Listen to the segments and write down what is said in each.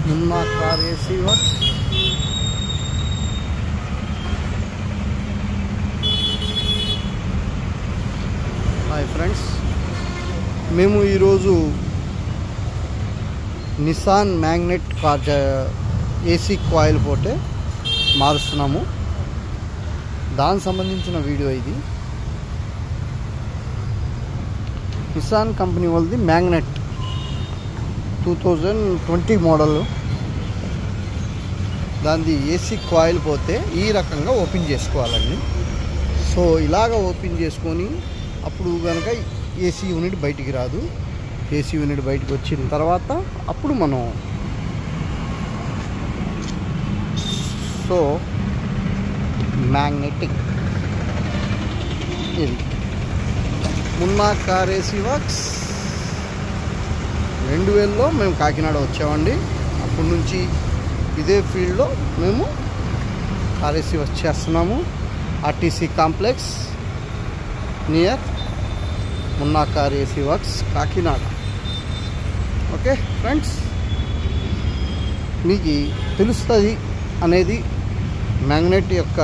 Munna car AC works hi friends మేము ఈరోజు Nissan Magnite car AC coil పోతే మారుస్తున్నాము. దానికి సంబంధించిన వీడియో ఇది. నిసాన్ కంపెనీ వాళ్ళది మ్యాగ్నెట్ 2020 మోడల్. దాని ఏసీ కాయిల్ పోతే ఈ రకంగా ఓపెన్ చేసుకోవాలండి. సో ఇలాగ ఓపెన్ చేసుకొని అప్పుడు కనుక ఏసీ యూనిట్ బయటికి రాదు. ఏసీ యూనిట్ బయటికి వచ్చిన తర్వాత అప్పుడు మనం సో మ్యాగ్నెటిక్ ఇది మున్నా కార్ ఏసీ వర్క్స్ 2000లో మేము కాకినాడ వచ్చామండి. అప్పటి నుంచి ఇదే ఫీల్డ్లో మేము కార్ ఏసీ వర్క్స్ చేస్తున్నాము. RTC complex near Munna car AC works Kakinada. Okay friends, మీకు తెలుస్తుంది అనేది మ్యాగ్నెట్ యొక్క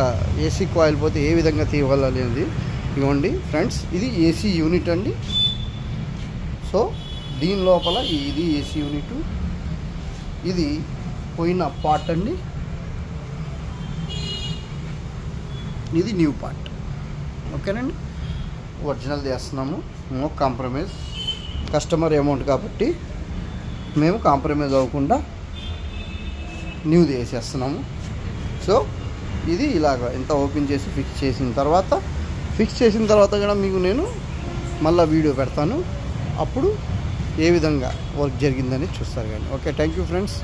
ఏసీ కాయిల్ పోతే ఏ విధంగా తీయాలి అనేది. ఇవ్వండి ఫ్రెండ్స్, ఇది ఏసీ యూనిట్ అండి. సో దీని లోపల ఇది ఏసీ యూనిట్, ఇది పోయిన పార్ట్ అండి, ఇది న్యూ పార్ట్. ఓకేనండి, ఒరిజినల్ చేస్తున్నాము. No compromise. కస్టమర్ అమౌంట్ కాబట్టి మేము కాంప్రమైజ్ అవ్వకుండా న్యూది వేసేస్తున్నాము. సో ఇది ఇలాగ ఇంత ఓపెన్ చేసి ఫిక్స్ చేసిన తర్వాత కూడా మీకు నేను మళ్ళీ వీడియో పెడతాను. అప్పుడు ఏ విధంగా వర్క్ జరిగిందని చూస్తారు కానీ. Okay, thank you friends.